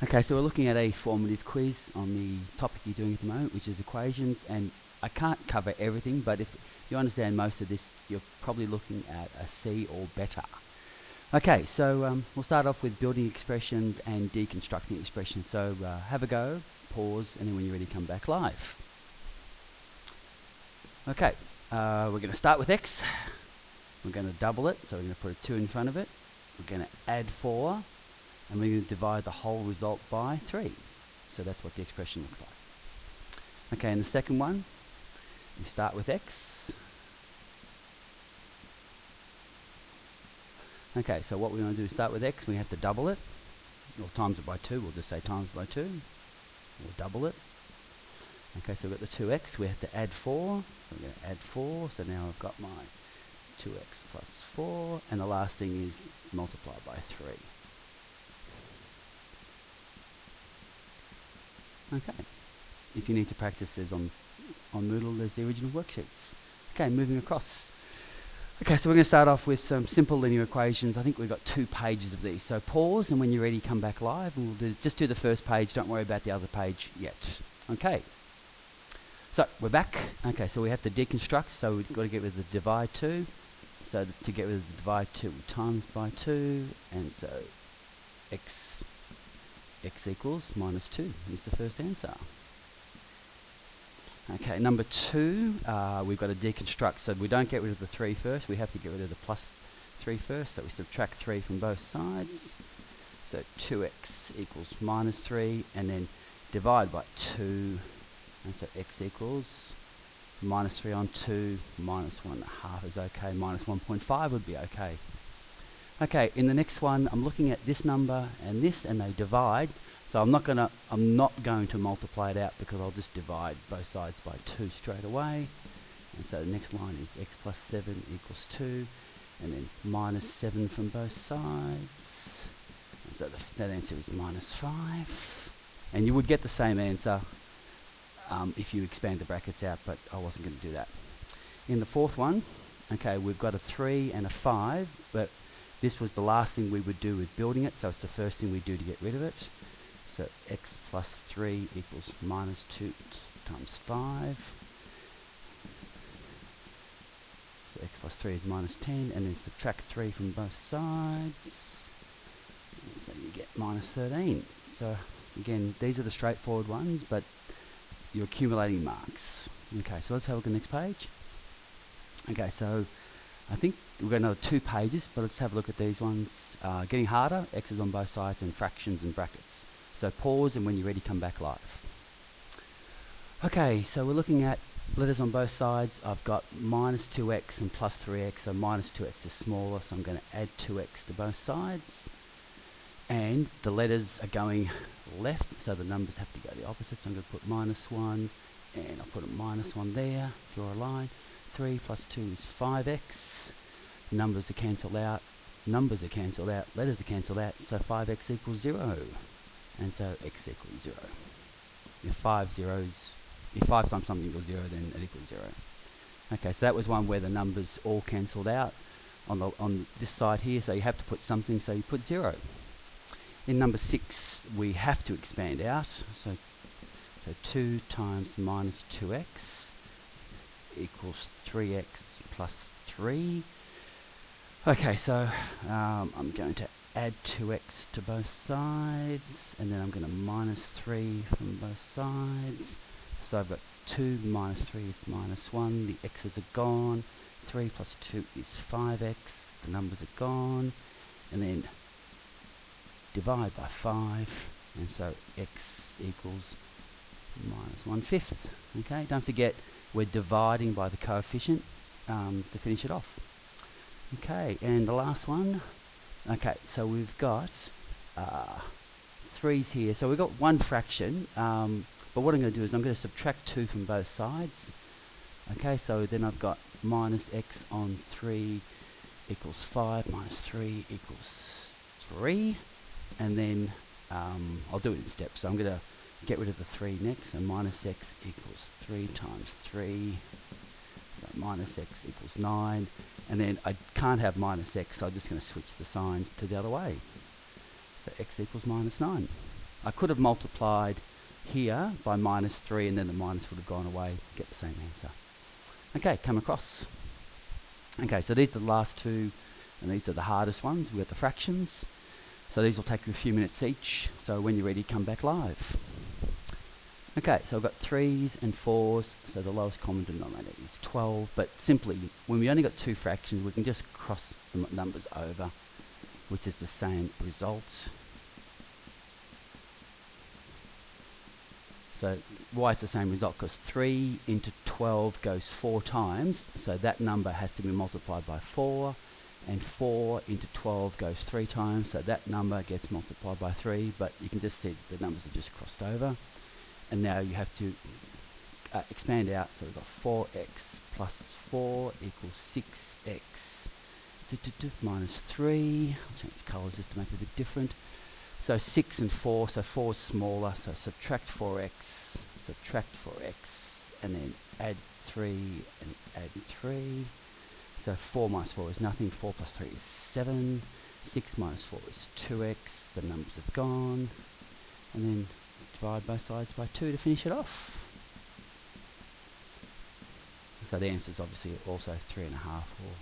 Okay, so we're looking at a formative quiz on the topic you're doing at the moment, which is equations, and I can't cover everything, but if you understand most of this, you're probably looking at a C or better. Okay, so we'll start off with building expressions and deconstructing expressions. So have a go, pause, and then when you're ready, come back live. Okay, we're going to start with x. We're going to double it, so we're going to put a 2 in front of it. We're going to add 4. And we're going to divide the whole result by 3. So that's what the expression looks like. Okay, and the second one, we start with x. Okay, so what we want to do is start with x, we have to double it. Or times it by 2, we'll just say times by 2. We'll double it. Okay, so we've got the 2x, we have to add 4. So I'm going to add 4, so now I've got my 2x plus 4. And the last thing is multiply by 3. Okay, if you need to practice this on Moodle, there's the original worksheets. Okay, moving across. Okay, so we're going to start off with some simple linear equations. I think we've got 2 pages of these. So pause, and when you're ready, come back live. And we'll just do the first page. Don't worry about the other page yet. Okay. So we're back. Okay, so we have to deconstruct. So we've got to get rid of the divide 2. So to get rid of the divide 2, we times by 2. And so x equals minus 2 is the first answer. Okay, number 2, we've got to deconstruct. So we don't get rid of the 3 first, we have to get rid of the plus 3 first. So we subtract 3 from both sides. So 2x equals minus 3, and then divide by 2. And so x equals minus 3 on 2, minus 1.5 is okay, minus 1.5 would be okay. Okay, in the next one, I'm looking at this number and this, and they divide. So I'm not going to multiply it out, because I'll just divide both sides by 2 straight away. And so the next line is x plus 7 equals 2, and then minus 7 from both sides. And so that answer is minus 5. And you would get the same answer if you expand the brackets out, but I wasn't going to do that. In the fourth one, okay, we've got a 3 and a 5, but this was the last thing we would do with building it, so it's the first thing we do to get rid of it. So x plus 3 equals minus 2 times 5. So x plus 3 is minus 10, and then subtract 3 from both sides. So you get minus 13. So again, these are the straightforward ones, but you're accumulating marks. Okay, so let's have a look at the next page. Okay, so I think we've got another 2 pages, but let's have a look at these ones. Getting harder, x's on both sides, and fractions and brackets. So pause, and when you're ready, come back live. Okay, so we're looking at letters on both sides. I've got minus 2x and plus 3x, so minus 2x is smaller, so I'm going to add 2x to both sides. And the letters are going left, so the numbers have to go the opposite. So I'm going to put minus 1, and I'll put a minus 1 there, draw a line. 3 plus 2 is 5x. Numbers are cancelled out. Numbers are cancelled out. Letters are cancelled out. So 5x equals 0. And so x equals 0. If 5 times something equals 0, then it equals 0. Okay, so that was one where the numbers all cancelled out on this side here. So you have to put something, so you put 0. In number 6, we have to expand out. So 2 times minus 2x equals 3x plus 3. Okay, so I'm going to add 2x to both sides, and then I'm going to minus 3 from both sides. So I've got 2 minus 3 is minus 1. The x's are gone. 3 plus 2 is 5x. The numbers are gone. And then divide by 5. And so x equals minus 1/5. Okay, don't forget we're dividing by the coefficient to finish it off. Okay, and the last one. Okay, so we've got 3's here. So we've got one fraction, but what I'm going to do is I'm going to subtract 2 from both sides. Okay, so then I've got minus x on 3 equals 5, minus 3 equals 3. And then I'll do it in steps. So I'm going to get rid of the 3 next, so minus x equals 3 times 3. So minus x equals 9. And then I can't have minus x, so I'm just going to switch the signs to the other way. So x equals minus 9. I could have multiplied here by -3 and then the minus would have gone away, get the same answer. Okay, come across. Okay, so these are the last two, and these are the hardest ones. We've got the fractions. So these will take you a few minutes each. So when you're ready, come back live. Okay, so I've got 3s and 4s, so the lowest common denominator is 12, but simply, when we only got two fractions, we can just cross the numbers over, which is the same result. So why is the same result? Because 3 into 12 goes 4 times, so that number has to be multiplied by 4, and 4 into 12 goes 3 times, so that number gets multiplied by 3, but you can just see the numbers are just crossed over. And now you have to expand out, so we've got 4x plus 4 equals 6x minus 3. I'll change colours just to make it a bit different. So 6 and 4, so 4 is smaller, so subtract 4x, and then add 3 and add 3. So 4 minus 4 is nothing, 4 plus 3 is 7, 6 minus 4 is 2x, the numbers have gone, and then divide both sides by 2 to finish it off. So the answer is obviously also 3.5 or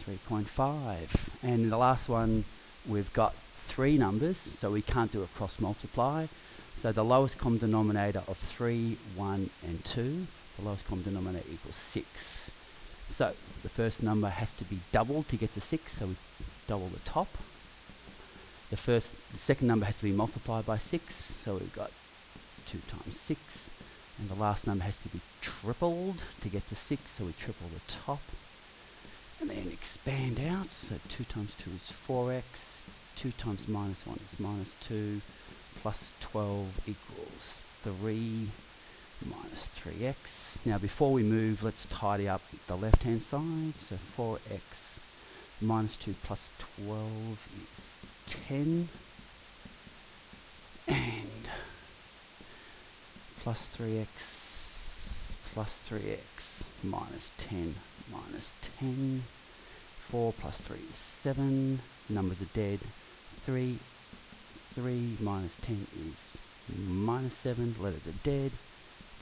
3.5. And in the last one, we've got 3 numbers, so we can't do a cross multiply. So the lowest common denominator of 3, 1, and 2, the lowest common denominator equals 6. So the first number has to be doubled to get to 6, so we double the top. The second number has to be multiplied by 6, so we've got 2 times 6. And the last number has to be tripled to get to 6, so we triple the top. And then expand out, so 2 times 2 is 4x, 2 times minus 1 is minus 2, plus 12 equals 3 minus 3x. Now before we move, let's tidy up the left-hand side. So 4x minus 2 plus 12 is 10, and plus 3x minus 10 minus 10. 4 plus 3 is 7. Numbers are dead. 3 minus 10 is minus 7. Letters are dead.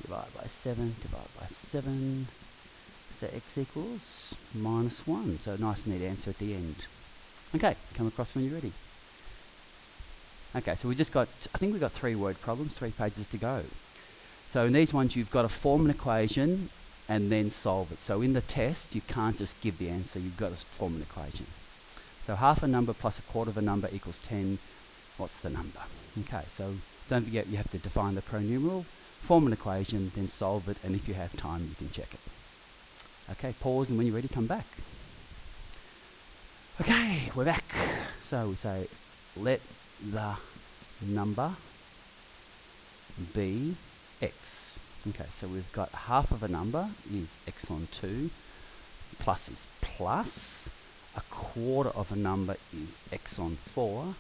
Divide by 7, divide by 7. So x equals minus 1. So a nice neat answer at the end. Okay, come across when you're ready. Okay, so we just got, I think we've got 3 word problems, 3 pages to go. So in these ones you've got to form an equation and then solve it. So in the test you can't just give the answer, you've got to form an equation. So half a number plus a quarter of a number equals 10. What's the number? Okay, so don't forget you have to define the pronumeral, form an equation, then solve it, and if you have time you can check it. Okay, pause, and when you're ready come back. Okay, we're back. So we say let the number be x. Okay, so we've got half of a number is x on 2, plus is plus, a quarter of a number is x on 4,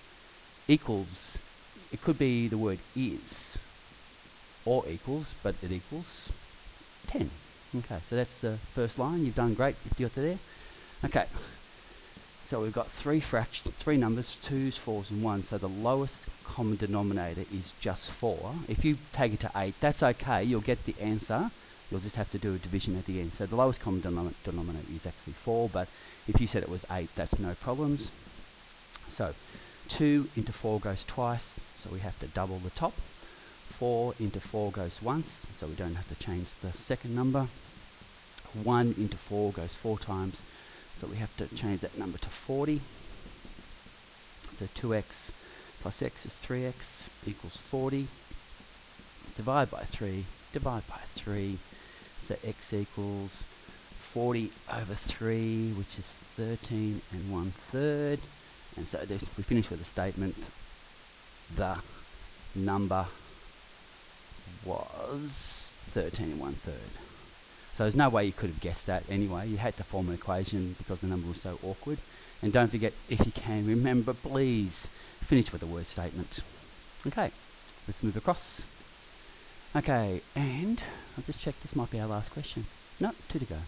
equals, it could be the word is, or equals, but it equals 10. Okay, so that's the first line. You've done great if you got to there. Okay, so we've got 3 numbers, 2s, 4s, and 1. So the lowest common denominator is just 4. If you take it to 8, that's okay. You'll get the answer. You'll just have to do a division at the end. So the lowest common denominator is actually 4, but if you said it was 8, that's no problems. So 2 into 4 goes twice, so we have to double the top. 4 into 4 goes once, so we don't have to change the second number. 1 into 4 goes 4 times, so we have to change that number to 40. So 2x plus x is 3x equals 40. Divide by 3, divide by 3. So x equals 40 over 3, which is 13 and 1/3. And so we finish with a statement. The number was 13 and 1/3. So there's no way you could have guessed that anyway. You had to form an equation because the number was so awkward. And don't forget, if you can, remember, please finish with a word statement. Okay, let's move across. Okay, and I'll just check, this might be our last question. No, 2 to go.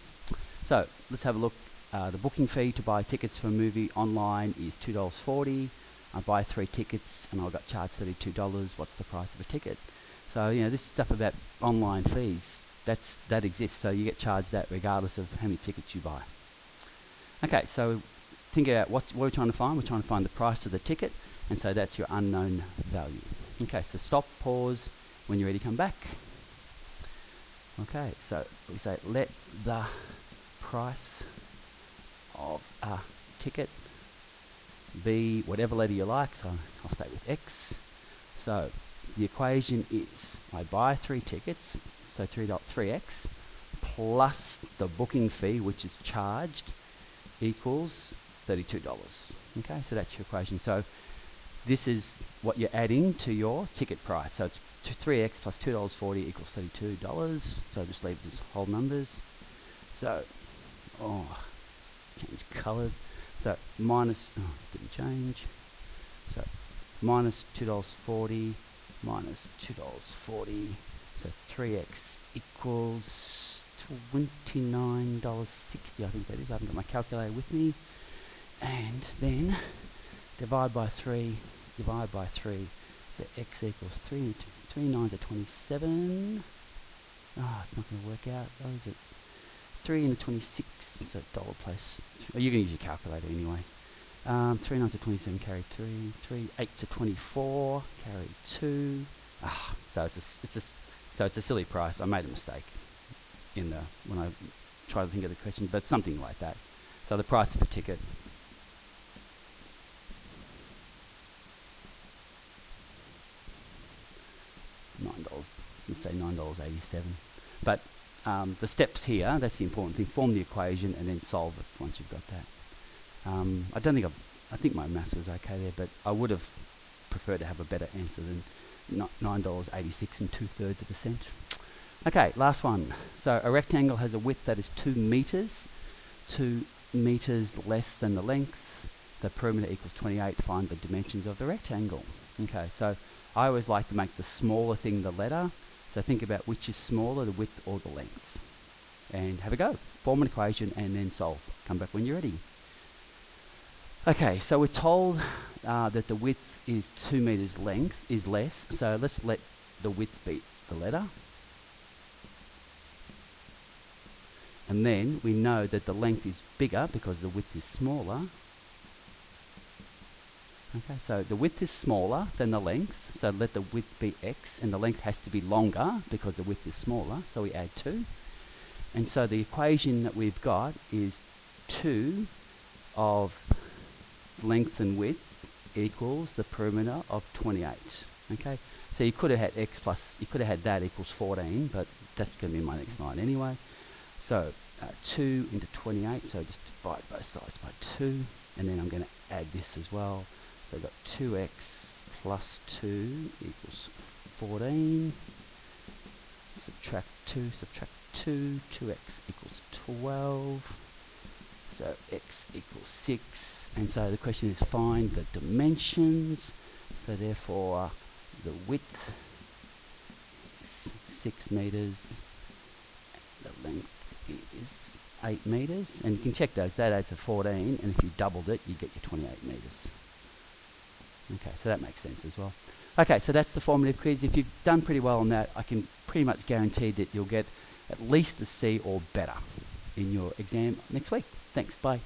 So let's have a look. The booking fee to buy tickets for a movie online is $2.40. I buy 3 tickets and I got charged $32. What's the price of a ticket? So, you know, this stuff about online fees, that exists. So you get charged that regardless of how many tickets you buy. Okay, so think about what we're trying to find. We're trying to find the price of the ticket, and so that's your unknown value. Okay, so stop, pause. When you're ready, come back. Okay, so we say let the price of a ticket be whatever letter you like, so I'll stay with X. So the equation is I buy 3 tickets, so 3x plus the booking fee, which is charged, equals $32. Okay, so that's your equation. So this is what you're adding to your ticket price. So it's 3x plus $2.40 equals $32. So just leave these whole numbers. So, change colours. So minus, didn't change. So minus $2.40 minus $2.40. So 3x equals $29.60. I think that is. I haven't got my calculator with me. And then divide by 3. So x equals 3 9s are 27. It's not going to work out. Oh, is it? 3 into 26. So dollar place. You can use your calculator anyway. 3 9s are 27. Carry 3. 3 8s are 24. Carry 2. So it's a silly price. I made a mistake when I tried to think of the question, but something like that. So the price of a ticket. Let's say $9.87. But the steps here, that's the important thing. Form the equation and then solve it once you've got that. I think my maths is okay there, but I would have preferred to have a better answer than $9.86 and 2/3 of a cent. Okay, last one. So a rectangle has a width that is 2 meters, 2 meters less than the length. The perimeter equals 28. Find the dimensions of the rectangle. Okay, so I always like to make the smaller thing the letter. So think about which is smaller, the width or the length. And have a go. Form an equation and then solve. Come back when you're ready. Okay, so we're told that the width is 2 meters, length is less. So let's let the width be the letter. And then we know that the length is bigger because the width is smaller. Okay, so the width is smaller than the length, so let the width be x, and the length has to be longer because the width is smaller, so we add 2. And so the equation that we've got is 2 of length and width equals the perimeter of 28. Okay, so you could have had x plus, you could have had that equals 14, but that's going to be my next line anyway. So 2 into 28, so just divide both sides by 2, and then I'm going to add this as well. So I've got 2x plus 2 equals 14. Subtract 2, 2x equals 12. So x equals 6. And so the question is find the dimensions. So therefore the width is 6 meters. The length is 8 meters. And you can check those. That adds to 14. And if you doubled it, you get your 28 meters. Okay, so that makes sense as well. Okay, so that's the formative quiz. If you've done pretty well on that, I can pretty much guarantee that you'll get at least a C or better in your exam next week. Thanks, bye.